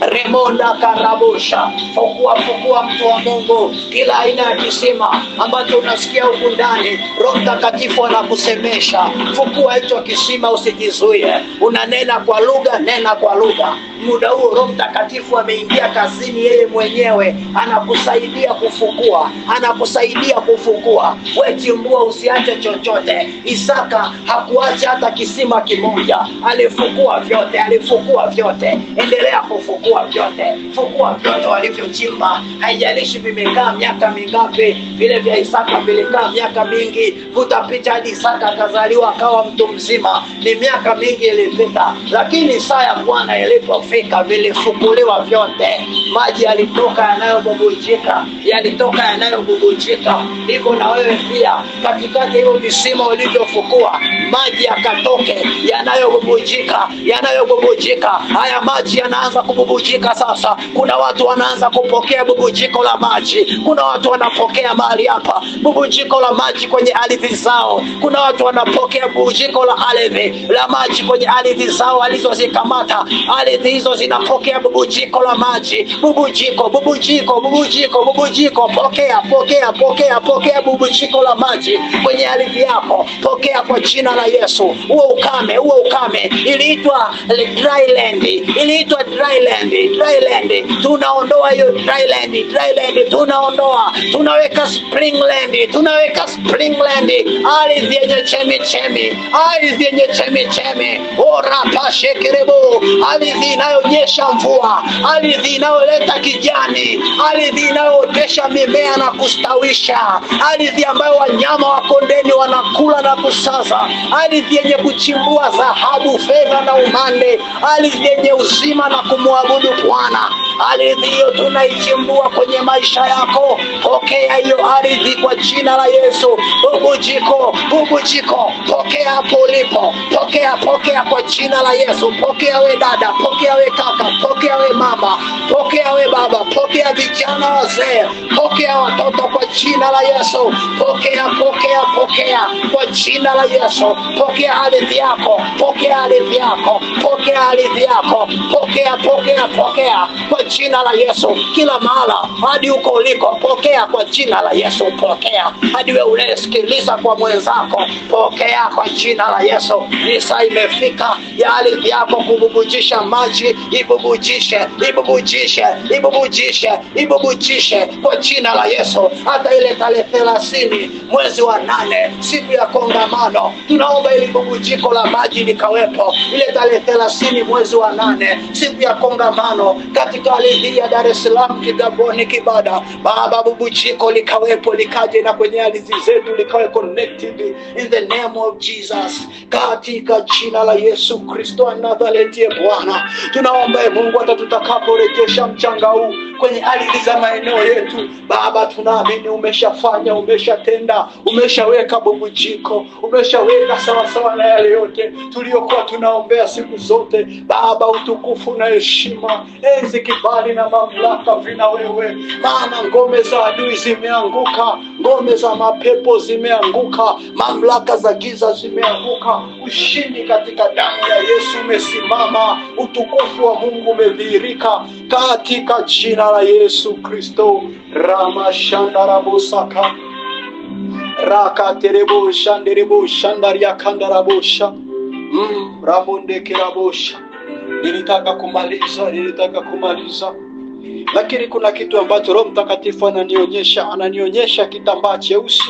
remonda karabusha. Fukua, fukua mtu wa Mungu kila aina ya kisima ambacho unasikia huku ndani Roho Mtakatifu anakusemesha. Fukua hicho kisima, usijizuie. Unanena kwa lugha, nena kwa lugha. Muda huo Roho Mtakatifu ameingia kazini, yeye mwenyewe anakusaidia kufukua, anakusaidia kufukua. Wewe chimbua, usiache chochote. Isaka hakuacha hata kisima kimoja, alifukua vyote, alifukua vyote. Endelea kufukua vyote, fukua vyote walivyochimba. Haijalishi vimekaa miaka mingapi, vile vya Isaka vilikaa miaka mingi. Vuta picha hadi Isaka akazaliwa akawa mtu mzima, ni miaka mingi ilipita, lakini saa ya Bwana ilipofika vilifukuliwa vyote. Maji yalitoka yanayobubujika, yalitoka yanayobubujika. Hivyo na wewe pia katikati hiyo visima ulivyofukua, maji yakatoke yanayobubujika, yanayobubujika. Haya maji yanaanza kububujika sasa. Kuna watu wanaanza kupokea bubujiko la maji. Kuna watu wanapokea mahali hapa bubujiko la maji kwenye ardhi zao. Kuna watu wanapokea bubujiko la ardhi la maji kwenye ardhi zao alizozikamata. Ardhi hizo zinapokea bubujiko la maji. Bubujiko, bubujiko, bubujiko, bubujiko. Pokea, pokea, pokea, pokea bubujiko la maji kwenye ardhi yako. Pokea kwa jina la Yesu. Huo ukame, huo ukame iliitwa dry land, iliitwa dry land, dry land. Tunaondoa hiyo dry land, dry land tunaondoa. Tunaweka spring land, tunaweka spring land. Ardhi yenye chemi chemi, ardhi yenye chemi chemi. Ora pashekerebo, ardhi inayonyesha mvua, ardhi inayoleta kijani, ardhi inayootesha mimea na kustawisha, ardhi ambayo wanyama wa kondeni wanakula na kusaza, ardhi yenye kuchimbua dhahabu, fedha na umande, ardhi yenye uzima na kumwabudu Bwana. Ardhi hiyo tunaichimbua kwenye maisha yako. Pokea hiyo ardhi kwa jina la Yesu. Bubujiko, pokea hapo ulipo. Pokea kwa jina la Yesu. Pokea we dada, pokea we kaka, pokea we mama, pokea we baba, pokea vijana wazee, pokea watoto kwa jina la Yesu. Pokea kwa jina la Yesu. Pokea ardhi yako, pokea ardhi yako, pokea ardhi yako, pokea kwa jina la Yesu. Kila mahala hadi uko uliko, pokea kwa jina la Yesu. Pokea hadi wewe unasikiliza kwa mwenzako, pokea kwa jina la Yesu. Ni saa imefika ya ardhi yako kububujisha maji. Ibubujishe kwa jina la Yesu. Hata ile tarehe 30 mwezi wa 8 siku ya kongamano, tunaomba ili bubujiko la maji likawepo. Ile tarehe 30 mwezi wa 8 siku ya kongamano katika ardhi ya Dar es Salaam, Kigamboni, Kibada, Baba, bubujiko likawepo, likaje na kwenye ardhi zetu, likawe connected in the name of Jesus. Katika jina la Yesu Kristo Nazareti, Bwana tunaomba Mungu hata tutakaporejesha mchanga huu kwenye ardhi za maeneo yetu, Baba tunaamini umeshafanya, umeshatenda, umeshaweka bubujiko, umeshaweka sawa na yale yote tuliyokuwa tunaombea siku zote. Baba, utukufu na heshima, enzi, kibali na mamlaka vina wewe, maana ngome za adui zimeanguka, ngome za mapepo zimeanguka, mamlaka za giza zimeanguka, ushindi katika damu ya Yesu umesimama, utukufu wa Mungu umedhihirika katika jina la Yesu Kristo. Ramashandarabosaka rakaterebo shanderebo shandaria kandarabosha ramonde kerabosha. Nilitaka kumaliza lakini kuna kitu ambacho Roho Mtakatifu ananionyesha kitambaa cheusi.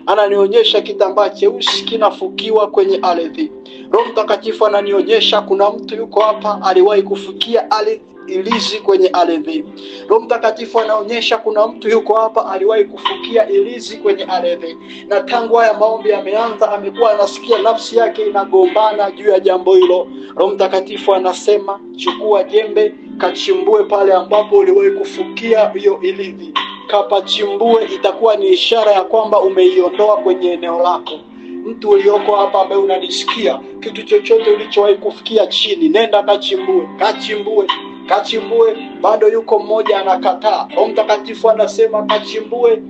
Ananionyesha kitambaa cheusi kinafukiwa kwenye ardhi. Roho Mtakatifu ananionyesha kuna mtu yuko hapa aliwahi kufukia ilizi kwenye ardhi. Roho Mtakatifu anaonyesha kuna mtu yuko hapa aliwahi kufukia ilizi kwenye ardhi, na tangu haya maombi yameanza amekuwa anasikia nafsi yake inagombana juu ya jambo hilo. Roho Mtakatifu anasema chukua jembe, kachimbue pale ambapo uliwahi kufukia hiyo ilizi, kapachimbue. Itakuwa ni ishara ya kwamba umeiondoa kwenye eneo lako. Mtu ulioko hapa ambaye unanisikia, kitu chochote ulichowahi kufikia chini, nenda kachimbue. Bado yuko mmoja anakataa. Roho Mtakatifu anasema kachimbue.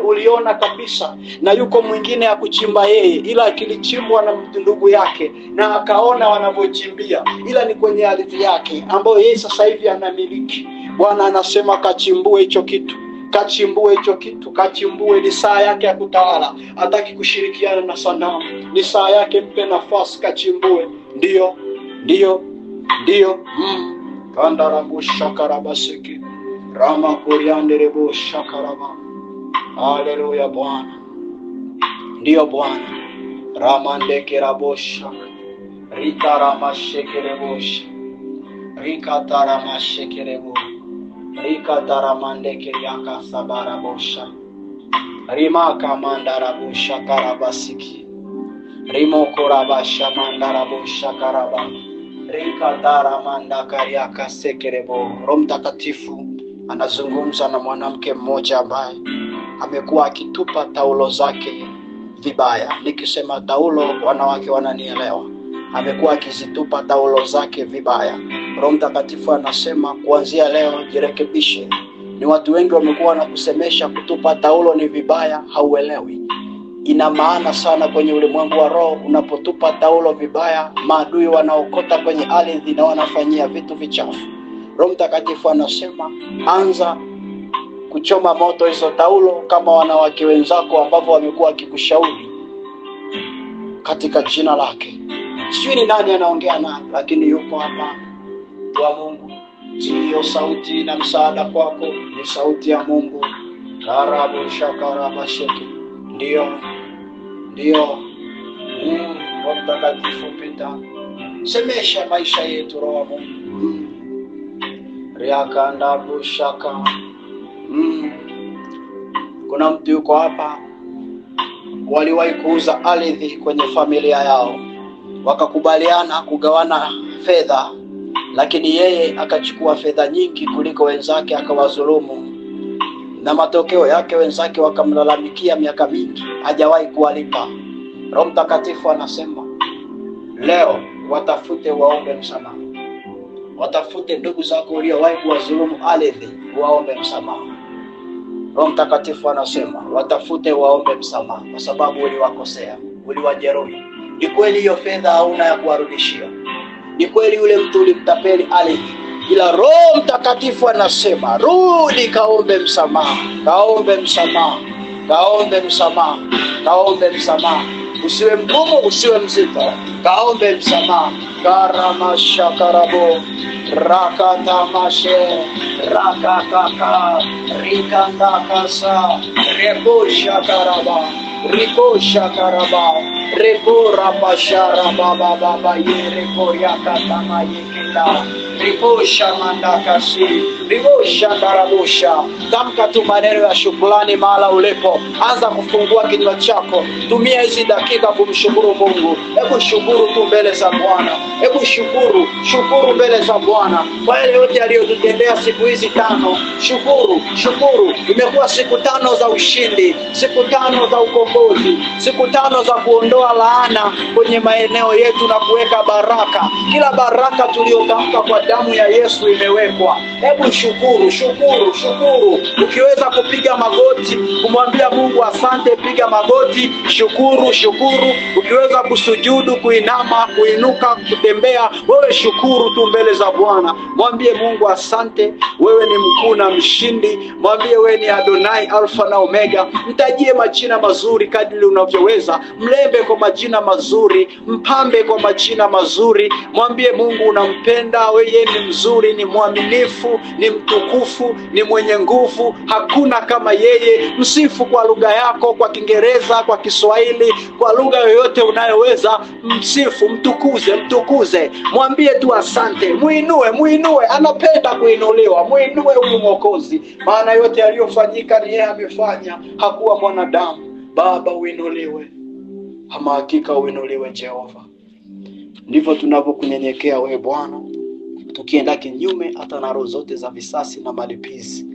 Uliona kabisa, na yuko mwingine akuchimba yeye, ila akilichimbwa na ndugu yake na akaona wanavyochimbia, ila ni kwenye ardhi yake ambayo yeye sasa hivi anamiliki. Bwana anasema kachimbue hicho kitu. Kachimbue. Ni saa yake ya kutawala. Hataki kushirikiana na sanamu. Ni saa yake, mpe nafasi, kachimbue. Ndio. Kandarabu shakarabasiki rama kurianderebo shakaraba. Haleluya Bwana. Ndio Bwana. Ramandekerabosha rikaramashekerebosha rikataramashekerebo rikataramandekeryaka sabarabosha rimaka mandarabosha karabasiki rimokorabasha mandarabosha karaba rikataramandakariyaka sekerebo. Roho Mtakatifu anazungumza na mwanamke mmoja ambaye amekuwa akitupa taulo zake vibaya. Nikisema taulo, wanawake wananielewa. Amekuwa akizitupa taulo zake vibaya. Roho Mtakatifu anasema kuanzia leo jirekebishe. Ni watu wengi wamekuwa wanakusemesha kutupa taulo ni vibaya, hauelewi. Ina maana sana kwenye ulimwengu wa roho. Unapotupa taulo vibaya, maadui wanaokota kwenye ardhi na wanafanyia vitu vichafu. Roho Mtakatifu anasema anza kuchoma moto hizo taulo kama wanawake wenzako ambao wamekuwa wakikushauri katika jina lake. Sijui ni nani anaongea naye, lakini yupo hapa wa Mungu. Hiyo sauti na msaada kwako ni sauti ya Mungu. Karabu shakarabashiki. Ndio. Roho Mtakatifu pita. Semesha maisha yetu Roho wa Mungu. Riakanda bushaka. Kuna mtu yuko hapa waliwahi kuuza ardhi kwenye familia yao, wakakubaliana kugawana fedha, lakini yeye akachukua fedha nyingi kuliko wenzake akawadhulumu, na matokeo yake wenzake wakamlalamikia miaka mingi hajawahi kuwalipa. Roho Mtakatifu anasema leo watafute, waombe msamaha. Watafute ndugu zako waliowahi kuwadhulumu ardhi, waombe msamaha. Roho Mtakatifu anasema watafute, waombe msamaha, kwa sababu uliwakosea, uliwajeruhi. Ni kweli hiyo fedha hauna ya kuwarudishia. Ni kweli yule mtu ulimtapeli ardhi, ila Roho Mtakatifu anasema rudi, kaombe msamaha, kaombe msamaha, kaombe msamaha, kaombe msamaha. Usiwe mgumu, usiwe mzito, kaombe msamaha. Karamasha karabo rakatamashe rakakaka rikandakasa rebosha karaba rikosha karaba rebora bashara baba baba yereko yakatama yekenda ribosha mandakasi ribosha darabosha. Tamka tu maneno ya shukrani mahala ulipo. Anza kufungua kinywa chako. Tumia hizi dakika kumshukuru Mungu. Hebu shukuru tu mbele za Bwana. Hebu shukuru mbele za Bwana kwa yale yote aliyotutendea siku hizi 5. Shukuru. Imekuwa siku 5 za ushindi, siku 5 za ukombozi, siku 5 za kuondoa laana kwenye maeneo yetu na kuweka baraka. Kila baraka tuliyotamka kwa damu ya Yesu imewekwa. Hebu shukuru. Ukiweza kupiga magoti kumwambia Mungu asante, piga magoti, shukuru. Ukiweza kusujudu, kuinama, kuinuka, kutembea, wewe shukuru tu mbele za Bwana. Mwambie Mungu asante, wewe ni mkuu na mshindi. Mwambie wewe ni Adonai, Alfa na Omega. Mtajie majina mazuri kadri unavyoweza. Mlembe kwa majina mazuri, mpambe kwa majina mazuri. Mwambie Mungu unampenda, wewe ni mzuri, ni mwaminifu, ni mtukufu, ni mwenye nguvu. Hakuna kama yeye. Msifu kwa lugha yako, kwa Kiingereza, kwa Kiswahili, kwa lugha yoyote unayoweza. Msifu, mtukuze. Mwambie tu asante, muinue. Anapenda kuinuliwa. Muinue huyu Mwokozi, maana yote aliyofanyika ni yeye amefanya, hakuwa mwanadamu. Baba uinuliwe, ama hakika uinuliwe Jehova. Ndivyo tunavyokunyenyekea wewe Bwana, tukienda kinyume hata na roho zote za visasi na malipizi.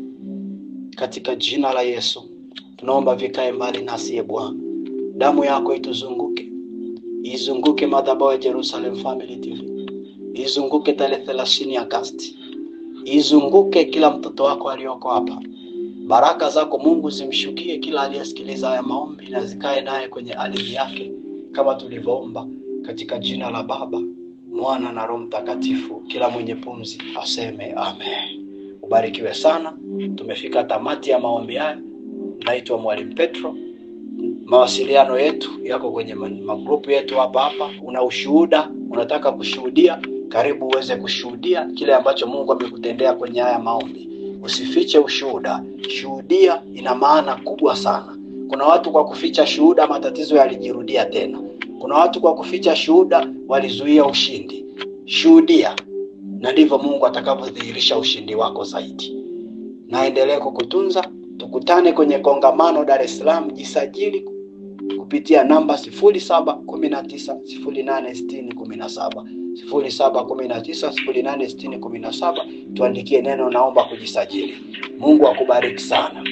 Katika jina la Yesu tunaomba vikae mbali nasi ye Bwana. Damu yako ituzunguke. Izunguke madhabahu ya Jerusalem Family TV. Izunguke tarehe 30 Agosti. Izunguke kila mtoto wako aliyoko hapa. Baraka zako Mungu zimshukie kila aliyesikiliza haya maombi na zikae naye kwenye ardhi yake kama tulivyoomba, katika jina la Baba, Mwana na Roho Mtakatifu. Kila mwenye pumzi aseme amen. Ubarikiwe sana. Tumefika tamati ya maombi haya. Naitwa Mwalimu Petro. Mawasiliano yetu yako kwenye magrupu yetu hapa. Una ushuhuda, unataka kushuhudia, karibu uweze kushuhudia kile ambacho Mungu amekutendea kwenye haya maombi. Usifiche ushuhuda. Shuhudia ina maana kubwa sana. Kuna watu kwa kuficha shuhuda matatizo yalijirudia tena. Kuna watu kwa kuficha shuhuda walizuia ushindi. Shuhudia, na ndivyo Mungu atakapodhihirisha ushindi wako zaidi. Naendelee kukutunza. Tukutane kwenye kongamano Dar es Salaam. Jisajili kupitia namba 0719086017. 0719086017. Tuandikie neno naomba kujisajili. Mungu akubariki sana.